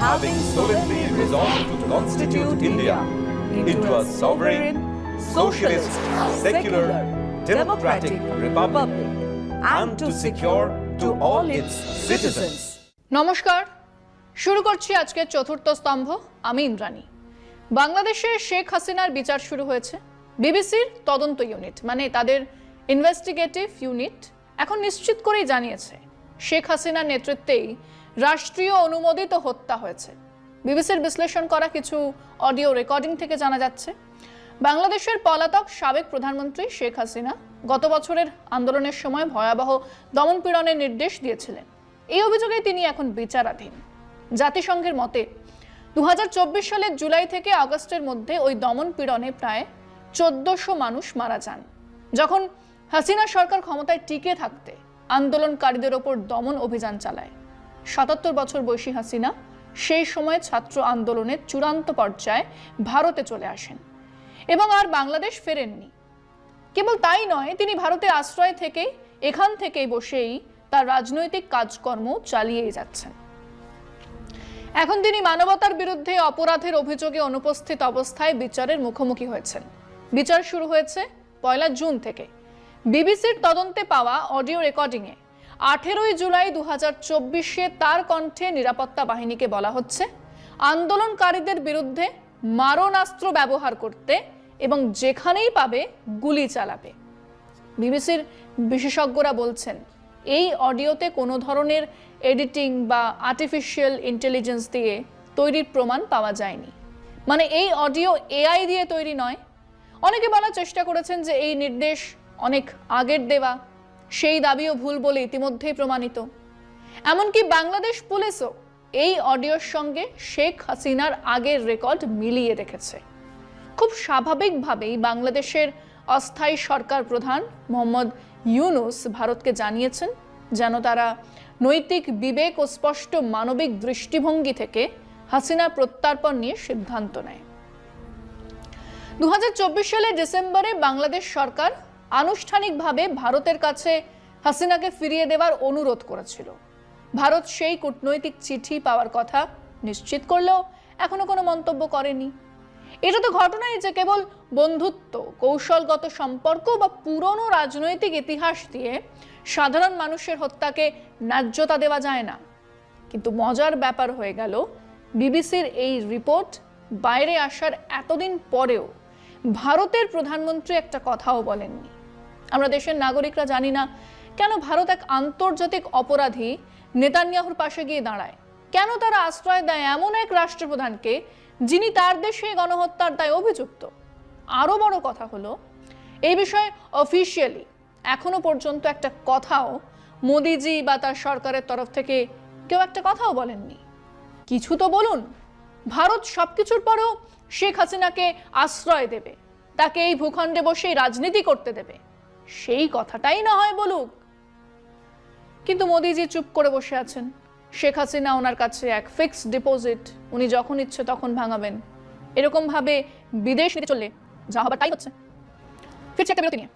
having solemnly resolved to constitute India into a sovereign, socialist, secular, democratic republic and to secure to all its citizens. নমস্কার, শুরু করছি আজকের চতুর্থ স্তম্ভ। আমি ইন্দ্রাণী। বাংলাদেশে শেখ হাসিনার বিচার শুরু হয়েছে। বিবিসির তদন্ত ইউনিট মানে তাদের ইনভেস্টিগেটিভ ইউনিট এখন নিশ্চিত করেই জানিয়েছে শেখ হাসিনার নেতৃত্বেই রাষ্ট্রীয় অনুমোদিত হত্যা হয়েছে। বিবিসির বিশ্লেষণ করা কিছু অডিও রেকর্ডিং থেকে জানা যাচ্ছে বাংলাদেশের পলাতক সাবেক প্রধানমন্ত্রী শেখ হাসিনা গত বছরের আন্দোলনের সময় ভয়াবহ দমনপীড়নের নির্দেশ দিয়েছিলেন। এই অভিযোগে তিনি এখন বিচারাধীন। জাতিসংঘের মতে 2024 সালের জুলাই থেকে আগস্টের মধ্যে ওই দমনপীড়নে প্রায় 1400 মানুষ মারা যান। যখন হাসিনা সরকার ক্ষমতায় টিকে থাকতে আন্দোলনকারীদের ওপর দমন অভিযান চালায়। 77 বছর বয়সী হাসিনা সেই সময় ছাত্র আন্দোলনের চূড়ান্ত পর্যায়ে ভারতে চলে আসেন এবং আর বাংলাদেশ ফেরেননি। কেবল তাই নয়, তিনি ভারতে আশ্রয় থেকে এখান থেকেই বসেই তার রাজনৈতিক কাজকর্ম চালিয়ে যাচ্ছেন। এখন তিনি মানবতার বিরুদ্ধে অপরাধের অভিযোগে অনুপস্থিত অবস্থায় বিচারের মুখোমুখি হয়েছেন। বিচার শুরু হয়েছে 1 জুন থেকে। বিবিসির তদন্তে পাওয়া অডিও রেকর্ডিংয়ে 18 জুলাই 2024-এ তার কণ্ঠে নিরাপত্তা বাহিনীকে বলা হচ্ছে আন্দোলনকারীদের বিরুদ্ধে মারণাস্ত্র ব্যবহার করতে এবং যেখানেই পাবে গুলি চালাবে। বিবিসির বিশেষজ্ঞরা বলছেন এই অডিওতে কোনো ধরনের এডিটিং বা আর্টিফিশিয়াল ইন্টেলিজেন্স দিয়ে তৈরির প্রমাণ পাওয়া যায়নি। মানে এই অডিও এআই দিয়ে তৈরি নয়। অনেকে বলার চেষ্টা করেছেন যে এই নির্দেশ অনেক আগের দেওয়া, সেই দাবিও ভুল বলে ইতিমধ্যেই প্রমাণিত। এমনকি বাংলাদেশ পুলিশও এই অডিওর সঙ্গে শেখ হাসিনার আগের রেকর্ড মিলিয়ে রেখেছে। খুব স্বাভাবিকভাবেই বাংলাদেশের অস্থায়ী সরকার প্রধান মোহাম্মদ ইউনূস ভারতকে জানিয়েছেন যেন তারা নৈতিক বিবেক ও স্পষ্ট মানবিক দৃষ্টিভঙ্গি থেকে হাসিনা প্রত্যার্পণ নিয়ে সিদ্ধান্ত নেয়। 2024 সালের ডিসেম্বরে বাংলাদেশ সরকার আনুষ্ঠানিকভাবে ভারতের কাছে হাসিনাকে ফিরিয়ে দেওয়ার অনুরোধ করেছিল। ভারত সেই কূটনৈতিক চিঠি পাওয়ার কথা নিশ্চিত করলেও এখনো কোনো মন্তব্য করেনি। এটা তো ঘটনাই যে কেবল বন্ধুত্ব, কৌশলগত সম্পর্ক বা পুরনো রাজনৈতিক ইতিহাস দিয়ে সাধারণ মানুষের হত্যাকে ন্যায্যতা দেওয়া যায় না। কিন্তু মজার ব্যাপার হয়ে গেল বিবিসির এই রিপোর্ট বাইরে আসার এতদিন পরেও ভারতের প্রধানমন্ত্রী একটা কথাও বলেননি। আমরা দেশের নাগরিকরা জানি না কেন ভারত এক আন্তর্জাতিক অপরাধী নেতানিয়াহুর পাশে গিয়ে দাঁড়ায়, কেন তারা আশ্রয় দেয় এমন এক রাষ্ট্রপ্রধানকে যিনি তার দেশে গণহত্যার দায়ে অভিযুক্ত। আরো বড় কথা হলো এই বিষয়ে অফিসিয়ালি এখনো পর্যন্ত একটা কথাও মোদিজি বা তার সরকারের তরফ থেকে কেউ একটা কথাও বলেননি। কিছু তো বলুন। ভারত সবকিছুর পরেও শেখ হাসিনাকে আশ্রয় দেবে, তাকে এই ভূখণ্ডে বসেই রাজনীতি করতে দেবে, সেই কথাটাই না হয় বলুক। কিন্তু মোদিজি চুপ করে বসে আছেন। শেখ হাসিনা ওনার কাছে এক ফিক্সড ডিপোজিট, উনি যখন ইচ্ছে তখন ভাঙাবেন। এরকম ভাবে বিদেশ নিতে চললে যা হবার তাই হচ্ছে। ফিরছে একটা বিরতি নিয়ে।